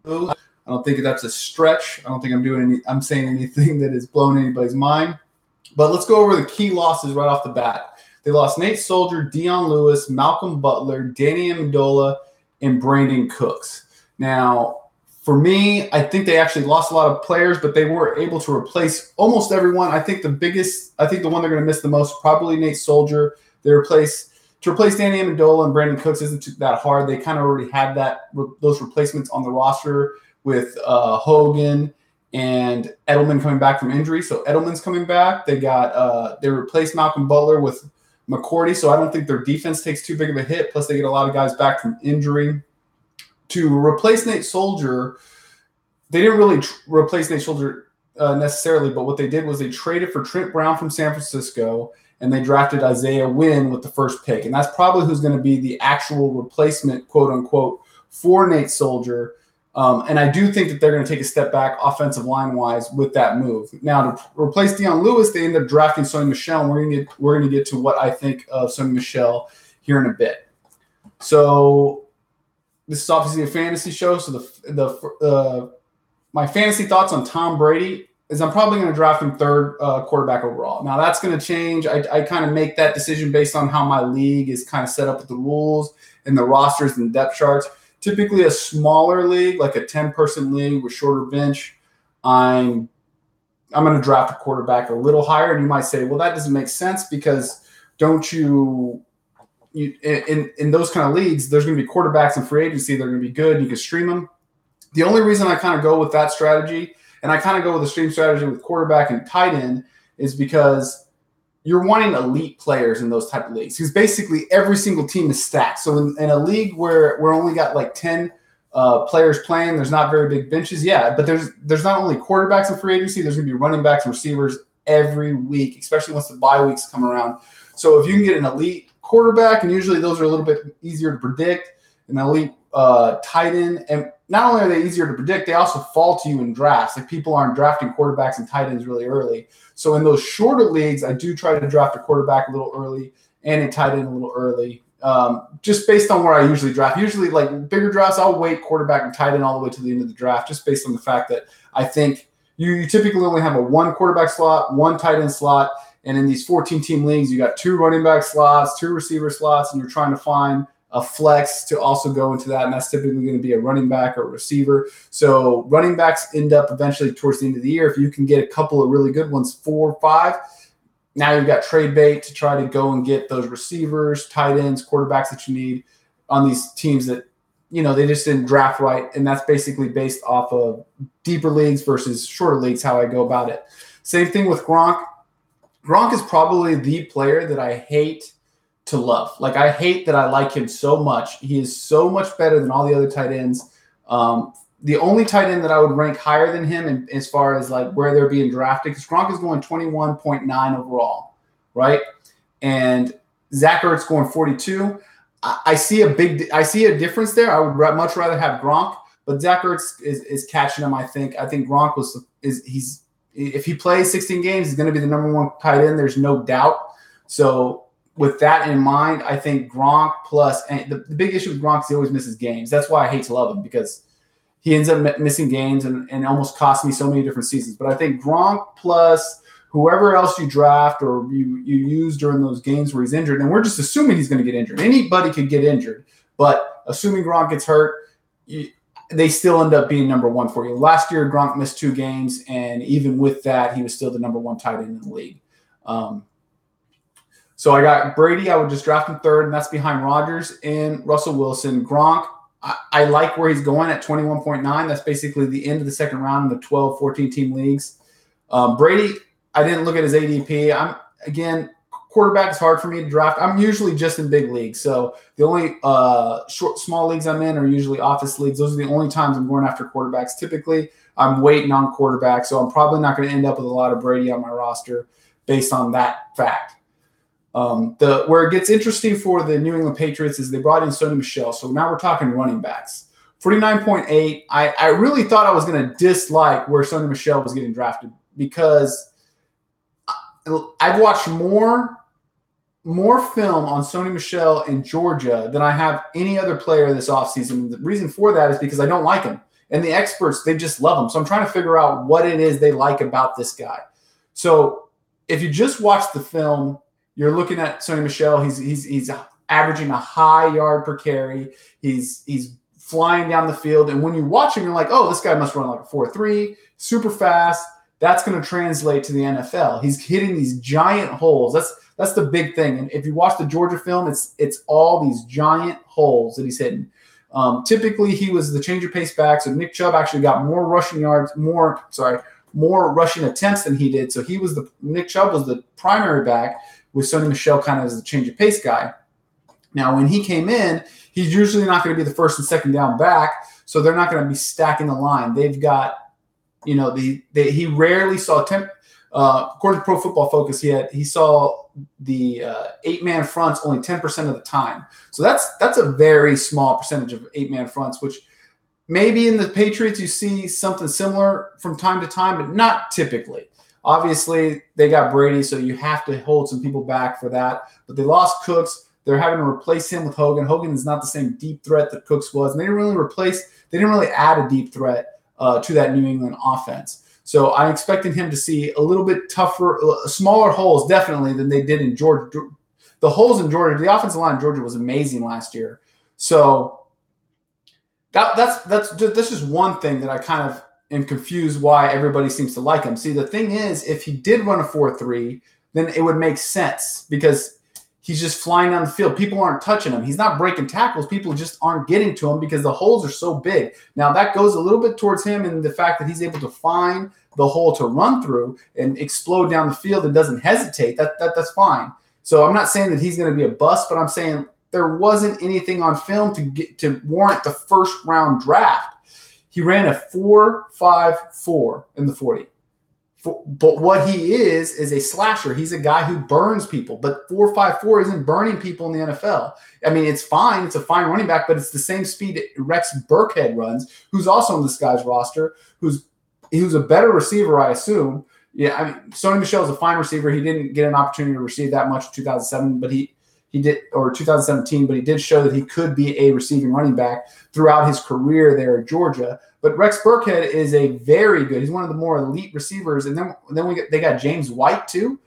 I don't think that's a stretch. I don't think I'm saying anything that has blown anybody's mind. But let's go over the key losses right off the bat. They lost Nate Soldier, Dion Lewis, Malcolm Butler, Danny Amendola, and Brandon Cooks. Now, for me, I think they actually lost a lot of players, but they were able to replace almost everyone. I think the one they're going to miss the most, probably Nate Soldier. To replace Danny Amendola and Brandon Cooks isn't that hard. They kind of already had those replacements on the roster with Hogan and Edelman coming back from injury. So Edelman's coming back. They replaced Malcolm Butler with McCourty, so I don't think their defense takes too big of a hit. Plus, they get a lot of guys back from injury. To replace Nate Soldier, they didn't really replace Nate Soldier necessarily, but what they did was they traded for Trent Brown from San Francisco, and they drafted Isaiah Wynn with the first pick. And that's probably who's going to be the actual replacement, quote unquote, for Nate Soldier. And I do think that they're going to take a step back offensive line-wise with that move. Now, to replace Dion Lewis, they end up drafting Sony Michel, and we're going to get to what I think of Sony Michel here in a bit. So this is obviously a fantasy show, so my fantasy thoughts on Tom Brady is I'm probably going to draft him third quarterback overall. Now, that's going to change. I kind of make that decision based on how my league is kind of set up with the rules and the rosters and depth charts. Typically a smaller league, like a 10-person league with shorter bench, I'm going to draft a quarterback a little higher. And you might say, well, that doesn't make sense because don't you in those kind of leagues, there's going to be quarterbacks in free agency. They're going to be good. You can stream them. The only reason I kind of go with that strategy, and I kind of go with the stream strategy with quarterback and tight end, is because you're wanting elite players in those type of leagues. Because basically every single team is stacked. So in a league where we're only got like 10 players playing, there's not very big benches. Yeah, but there's not only quarterbacks in free agency, there's going to be running backs and receivers every week, especially once the bye weeks come around. So if you can get an elite quarterback, and usually those are a little bit easier to predict, an elite tight end, and not only are they easier to predict, they also fall to you in drafts. Like people aren't drafting quarterbacks and tight ends really early. So in those shorter leagues, I do try to draft a quarterback a little early and a tight end a little early, just based on where I usually draft. Usually, like bigger drafts, I'll wait quarterback and tight end all the way to the end of the draft, just based on the fact that I think you typically only have a one quarterback slot, one tight end slot, and in these 14-team leagues, you got two running back slots, two receiver slots, and you're trying to find a flex to also go into that, and that's typically going to be a running back or a receiver. So running backs end up eventually towards the end of the year. If you can get a couple of really good ones, 4 or 5, now you've got trade bait to try to go and get those receivers, tight ends, quarterbacks that you need on these teams that, they just didn't draft right, and that's basically based off of deeper leagues versus shorter leagues, how I go about it. Same thing with Gronk. Gronk is probably the player that I hate to love. Like, I hate that I like him so much. He is so much better than all the other tight ends. The only tight end that I would rank higher than him as far as like where they're being drafted, because Gronk is going 21.9 overall, right? And Zach Ertz going 42. I see a difference there. I would much rather have Gronk, but Zach Ertz is catching him. I think Gronk if he plays 16 games, he's going to be the number one tight end. There's no doubt. So with that in mind, I think Gronk plus – and the big issue with Gronk is he always misses games. That's why I hate to love him, because he ends up missing games and almost cost me so many different seasons. But I think Gronk plus whoever else you draft or you use during those games where he's injured, and we're just assuming he's going to get injured. Anybody could get injured, but assuming Gronk gets hurt, they still end up being number one for you. Last year, Gronk missed 2 games, and even with that, he was still the number one tight end in the league. So I got Brady. I would just draft him third, and that's behind Rodgers and Russell Wilson. Gronk, I like where he's going at 21.9. That's basically the end of the second round in the 12, 14-team leagues. Brady, I didn't look at his ADP. Quarterback is hard for me to draft. I'm usually just in big leagues. So the only small leagues I'm in are usually office leagues. Those are the only times I'm going after quarterbacks. Typically, I'm waiting on quarterbacks, so I'm probably not going to end up with a lot of Brady on my roster based on that fact. Where it gets interesting for the New England Patriots is they brought in Sony Michel. So now we're talking running backs. 49.8. I really thought I was going to dislike where Sony Michel was getting drafted, because I've watched more film on Sony Michel in Georgia than I have any other player this offseason. The reason for that is because I don't like him. And the experts, they just love him. So I'm trying to figure out what it is they like about this guy. So if you just watch the film, you're looking at Sony Michel. He's averaging a high yard per carry. He's flying down the field. And when you watch him, you're like, oh, this guy must run like a 4.3, super fast. That's going to translate to the NFL. He's hitting these giant holes. That's the big thing. And if you watch the Georgia film, it's all these giant holes that he's hitting. Typically, he was the change of pace back. So Nick Chubb actually got more rushing yards, more rushing attempts than he did. So Nick Chubb was the primary back with Sony Michel kind of as the change of pace guy. Now, when he came in, he's usually not going to be the first and second down back. So they're not going to be stacking the line. They've got, he rarely saw according to Pro Football Focus, he saw the 8-man fronts only 10% of the time. So that's a very small percentage of 8-man fronts, which maybe in the Patriots you see something similar from time to time, but not typically. Obviously, they got Brady, so you have to hold some people back for that. But they lost Cooks. They're having to replace him with Hogan. Hogan is not the same deep threat that Cooks was. And they didn't really add a deep threat to that New England offense. So I'm expecting him to see a little bit tougher, smaller holes definitely than they did in Georgia. The holes in Georgia, the offensive line in Georgia was amazing last year. So that's just one thing that I kind of am confused why everybody seems to like him. See, the thing is, if he did run a 4.3, then it would make sense because he's just flying down the field. People aren't touching him. He's not breaking tackles. People just aren't getting to him because the holes are so big. Now, that goes a little bit towards him in the fact that he's able to find the hole to run through and explode down the field and doesn't hesitate. That's fine. So I'm not saying that he's going to be a bust, but I'm saying there wasn't anything on film to warrant the first-round draft. He ran a 4.54 in the 40. But what he is a slasher. He's a guy who burns people. But 4.54 isn't burning people in the NFL. I mean, it's fine. It's a fine running back, but it's the same speed Rex Burkhead runs, who's also on this guy's roster, who's a better receiver, I assume. Yeah, I mean, Sony Michel is a fine receiver. He didn't get an opportunity to receive that much in 2007, but he did, or 2017, but he did show that he could be a receiving running back throughout his career there at Georgia. But Rex Burkhead is a very good. He's one of the more elite receivers, and then they got James White too.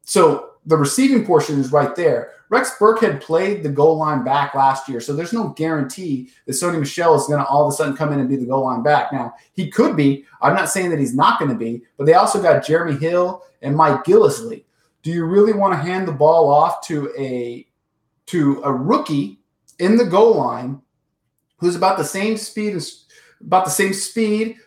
So the receiving portion is right there. Rex Burkhead played the goal line back last year, so there's no guarantee that Sony Michel is going to all of a sudden come in and be the goal line back. Now, he could be. I'm not saying that he's not going to be, but they also got Jeremy Hill and Mike Gillislee. Do you really want to hand the ball off to a rookie in the goal line who's about the same speed,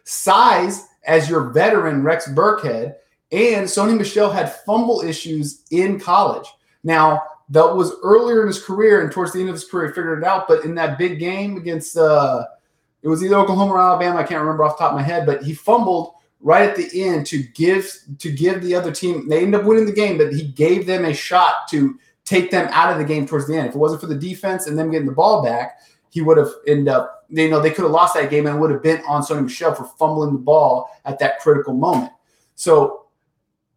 size as your veteran Rex Burkhead? And Sony Michel had fumble issues in college. Now, that was earlier in his career, and towards the end of his career, he figured it out. But in that big game against it was either Oklahoma or Alabama, I can't remember off the top of my head, but he fumbled right at the end to give the other team. They ended up winning the game, but he gave them a shot to take them out of the game towards the end. If it wasn't for the defense and them getting the ball back, he would have ended up, they could have lost that game and would have been on Sony Michel for fumbling the ball at that critical moment. So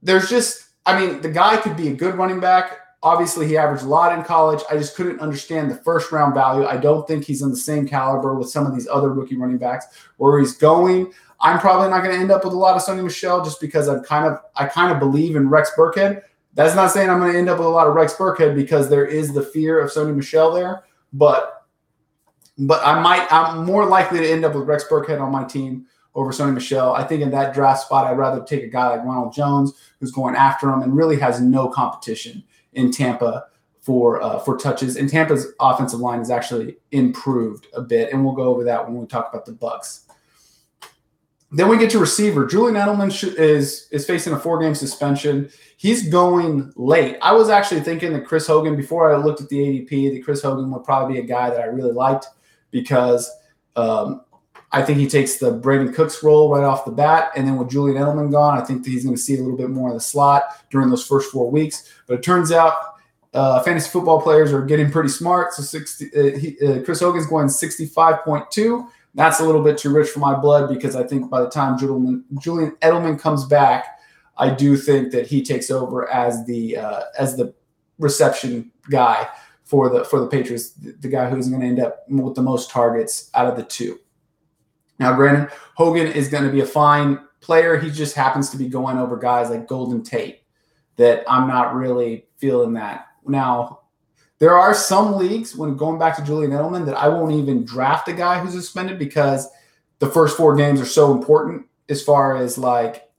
there's just, the guy could be a good running back. Obviously, he averaged a lot in college. I just couldn't understand the first-round value. I don't think he's in the same caliber with some of these other rookie running backs where he's going. I'm probably not going to end up with a lot of Sony Michel just because I kind of believe in Rex Burkhead. That's not saying I'm going to end up with a lot of Rex Burkhead because there is the fear of Sony Michel there. But I'm more likely to end up with Rex Burkhead on my team over Sony Michel. I think in that draft spot, I'd rather take a guy like Ronald Jones who's going after him and really has no competition in Tampa for touches. And Tampa's offensive line has actually improved a bit, and we'll go over that when we talk about the Bucs. Then we get to receiver. Julian Edelman is facing a 4-game suspension. He's going late. I was actually thinking that Chris Hogan, before I looked at the ADP, that Chris Hogan would probably be a guy that I really liked because I think he takes the Brandon Cooks role right off the bat. And then with Julian Edelman gone, I think that he's going to see a little bit more of the slot during those first 4 weeks. But it turns out fantasy football players are getting pretty smart. So Chris Hogan's going 65.2. That's a little bit too rich for my blood because I think by the time Julian Edelman comes back, I do think that he takes over as the reception guy for the Patriots, the guy who's going to end up with the most targets out of the two. Now, granted, Hogan is going to be a fine player. He just happens to be going over guys like Golden Tate that I'm not really feeling that. Now, there are some leagues, when going back to Julian Edelman, that I won't even draft a guy who's suspended because the first 4 games are so important as far as like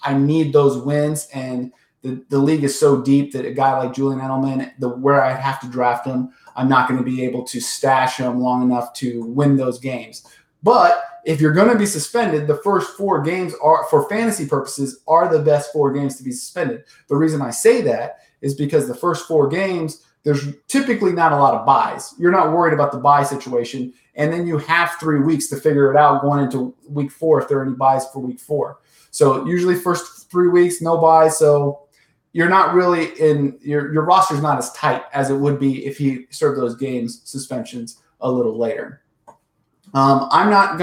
I need those wins, and the league is so deep that a guy like Julian Edelman, where I have to draft him, I'm not going to be able to stash him long enough to win those games. But if you're going to be suspended, the first 4 games are, for fantasy purposes, are the best 4 games to be suspended. The reason I say that is because the first 4 games, there's typically not a lot of buys. You're not worried about the buy situation. And then you have 3 weeks to figure it out going into week 4 if there are any buys for week 4. So usually first 3 weeks, no buys. So you're not really in your roster's not as tight as it would be if you served those games suspensions a little later. I'm not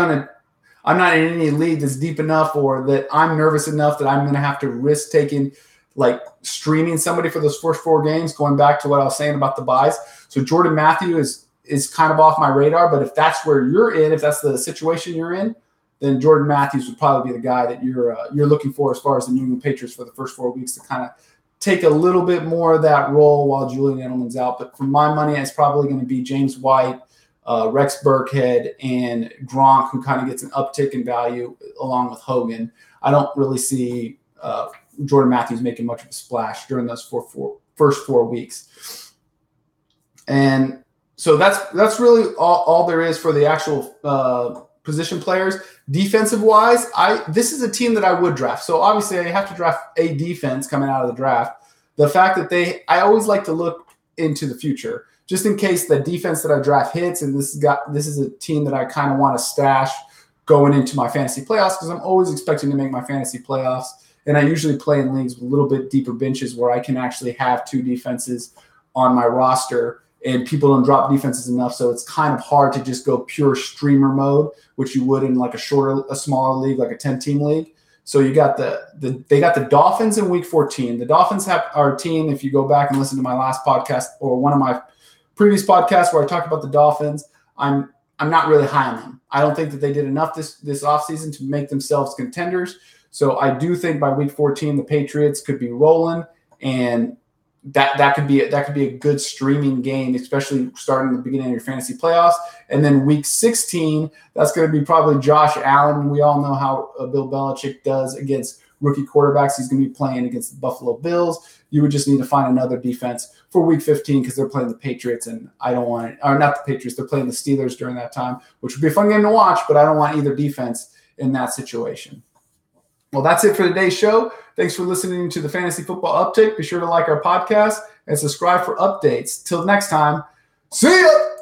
in any league that's deep enough or that I'm nervous enough that I'm going to have to risk taking like streaming somebody for those first 4 games, going back to what I was saying about the buys. So Jordan Matthew is kind of off my radar, but if that's where you're in, if that's the situation you're in, then Jordan Matthews would probably be the guy that you're looking for as far as the New England Patriots for the first 4 weeks to kind of take a little bit more of that role while Julian Edelman's out. But for my money, it's probably going to be James White, Rex Burkhead, and Gronk, who kind of gets an uptick in value along with Hogan. I don't really see Jordan Matthews making much of a splash during those first 4 weeks. And so that's really all there is for the actual position players. Defensive wise, this is a team that I would draft. So obviously I have to draft a defense coming out of the draft. The fact that I always like to look into the future, just in case the defense that I draft hits, and this is a team that I kind of want to stash going into my fantasy playoffs, because I'm always expecting to make my fantasy playoffs. And I usually play in leagues with a little bit deeper benches where I can actually have 2 defenses on my roster, and people don't drop defenses enough. So it's kind of hard to just go pure streamer mode, which you would in like a smaller league, like a 10-team league. So you got they got the Dolphins in week 14. The Dolphins are a team, if you go back and listen to my last podcast or one of my previous podcasts where I talked about the Dolphins, I'm not really high on them. I don't think that they did enough this offseason to make themselves contenders. So I do think by week 14, the Patriots could be rolling, and that could be a good streaming game, especially starting at the beginning of your fantasy playoffs. And then week 16, that's going to be probably Josh Allen. We all know how Bill Belichick does against rookie quarterbacks. He's going to be playing against the Buffalo Bills. You would just need to find another defense for week 15 because they're playing the Patriots, and I don't want it. Or not the Patriots, they're playing the Steelers during that time, which would be a fun game to watch, but I don't want either defense in that situation. Well, that's it for today's show. Thanks for listening to the Fantasy Football Update. Be sure to like our podcast and subscribe for updates. Till next time, see ya!